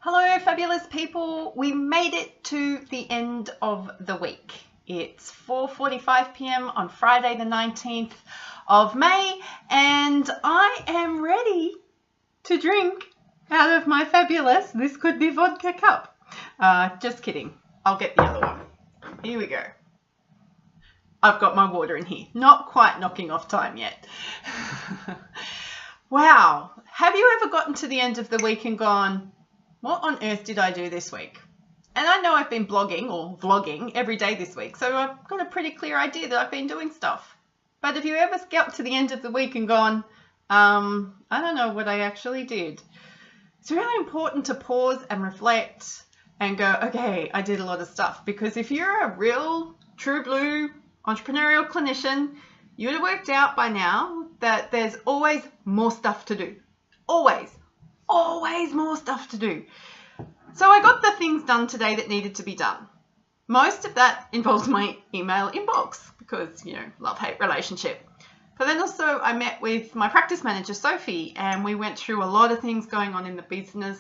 Hello, fabulous people. We made it to the end of the week. It's 4:45 p.m. on Friday, the 19th of May, and I am ready to drink out of my fabulous This Could Be Vodka cup. Just kidding. I'll get the other one. Here we go. I've got my water in here. Not quite knocking off time yet. Wow. Have you ever gotten to the end of the week and gone, what on earth did I do this week? And I know I've been blogging or vlogging every day this week, so I've got a pretty clear idea that I've been doing stuff. But have you ever got to the end of the week and gone, I don't know what I actually did? It's really important to pause and reflect and go, okay, I did a lot of stuff. Because if you're a real, true blue entrepreneurial clinician, you would have worked out by now that there's always more stuff to do. Always more stuff to do. So I got the things done today that needed to be done. Most of that involves my email inbox because, love-hate relationship. But then also I met with my practice manager, Sophie, and we went through a lot of things going on in the business,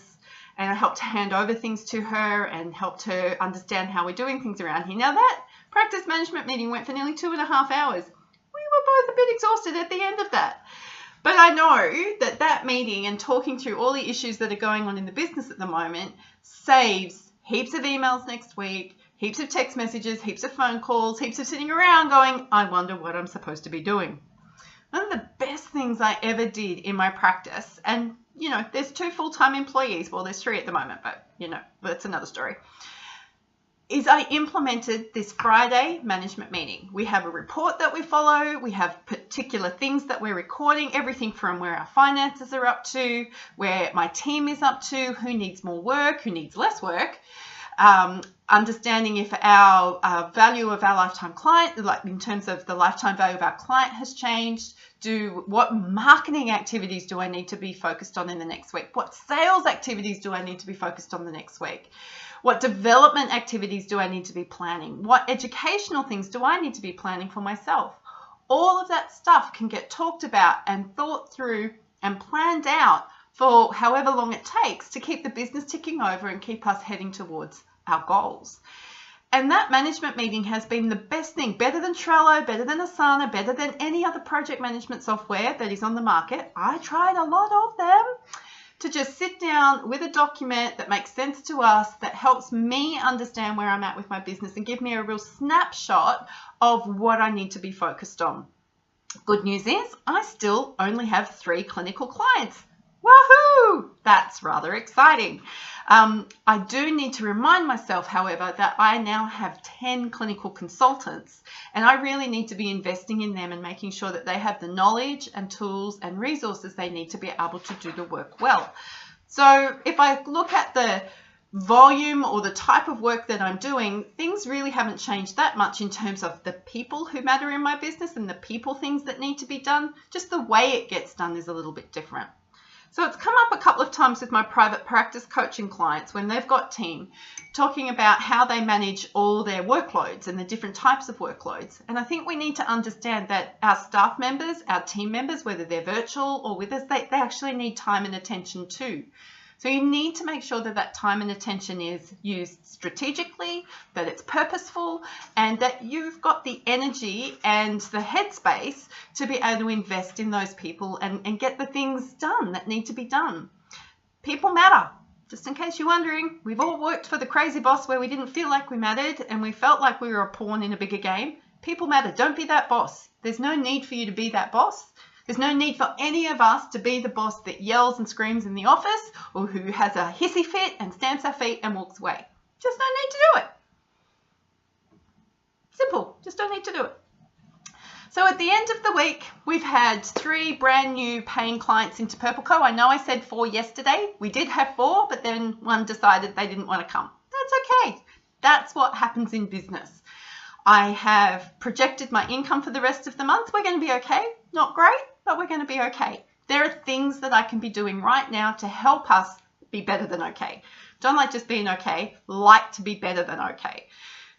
and I helped hand over things to her and helped her understand how we're doing things around here. Now that practice management meeting went for nearly 2.5 hours. We were both a bit exhausted at the end of that. But I know that meeting and talking through all the issues that are going on in the business at the moment saves heaps of emails next week, heaps of text messages, heaps of phone calls, heaps of sitting around going, I wonder what I'm supposed to be doing. One of the best things I ever did in my practice, and there's 2 full-time employees, well there's 3 at the moment, but that's another story, is I implemented this Friday management meeting. We have a report that we follow. We have particular things that we're recording, everything from where our finances are up to, where my team is up to, who needs more work, who needs less work, understanding if our value of our lifetime client, like in terms of the lifetime value of our client has changed, what marketing activities do I need to be focused on in the next week? What sales activities do I need to be focused on the next week? What development activities do I need to be planning? What educational things do I need to be planning for myself? All of that stuff can get talked about and thought through and planned out for however long it takes to keep the business ticking over and keep us heading towards our goals. And that management meeting has been the best thing, better than Trello, better than Asana, better than any other project management software that is on the market. I tried a lot of them. To just sit down with a document that makes sense to us, that helps me understand where I'm at with my business and give me a real snapshot of what I need to be focused on. Good news is I still only have 3 clinical clients. Woohoo! That's rather exciting. I do need to remind myself, however, that I now have 10 clinical consultants, and I really need to be investing in them and making sure that they have the knowledge and tools and resources they need to be able to do the work well. So if I look at the volume or the type of work that I'm doing, things really haven't changed that much in terms of the people who matter in my business and the people things that need to be done. Just the way it gets done is a little bit different. So it's come up a couple of times with my private practice coaching clients when they've got team, talking about how they manage all their workloads and the different types of workloads. And I think we need to understand that our staff members, our team members, whether they're virtual or with us, they actually need time and attention too. So you need to make sure that that time and attention is used strategically, that it's purposeful, and that you've got the energy and the headspace to be able to invest in those people and get the things done that need to be done. People matter. Just in case you're wondering, we've all worked for the crazy boss where we didn't feel like we mattered and we felt like we were a pawn in a bigger game. People matter. Don't be that boss. There's no need for you to be that boss. There's no need for any of us to be the boss that yells and screams in the office or who has a hissy fit and stamps our feet and walks away. Just don't need to do it. Simple. Just don't need to do it. So at the end of the week, we've had 3 brand new paying clients into Purple Co. I know I said 4 yesterday. We did have 4, but then one decided they didn't want to come. That's okay. That's what happens in business. I have projected my income for the rest of the month. We're going to be okay. Not great, but we're going to be okay. There are things that I can be doing right now to help us be better than okay. Don't like just being okay, like to be better than okay.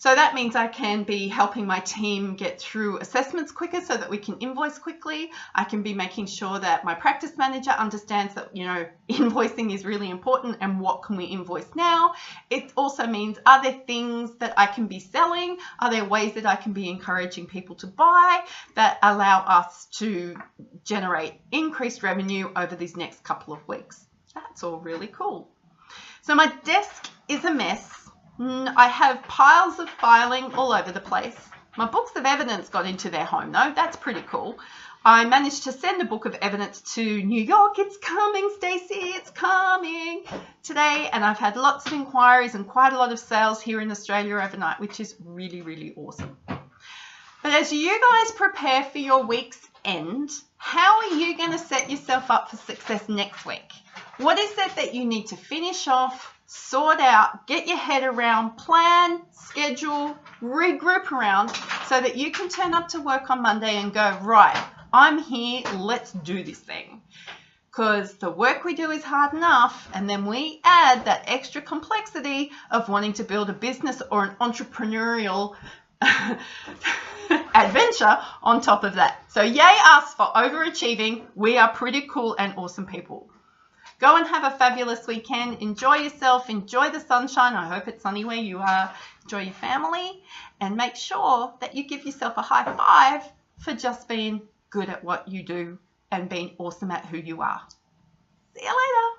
So that means I can be helping my team get through assessments quicker so that we can invoice quickly. I can be making sure that my practice manager understands that, invoicing is really important and what can we invoice now. It also means, are there things that I can be selling? Are there ways that I can be encouraging people to buy that allow us to generate increased revenue over these next couple of weeks? That's all really cool. So my desk is a mess. I have piles of filing all over the place. My books of evidence got into their home though. That's pretty cool. I managed to send a book of evidence to New York. It's coming, Stacey. It's coming today. And I've had lots of inquiries and quite a lot of sales here in Australia overnight, which is really, really awesome. But as you guys prepare for your week's end, how are you going to set yourself up for success next week? What is it that you need to finish off, sort out, get your head around, plan, schedule, regroup around so that you can turn up to work on Monday and go, right, I'm here, let's do this thing. Because the work we do is hard enough, and then we add that extra complexity of wanting to build a business or an entrepreneurial adventure on top of that. So yay us for overachieving. We are pretty cool and awesome people. Go and have a fabulous weekend. Enjoy yourself. Enjoy the sunshine. I hope it's sunny where you are. Enjoy your family. And make sure that you give yourself a high five for just being good at what you do and being awesome at who you are. See you later.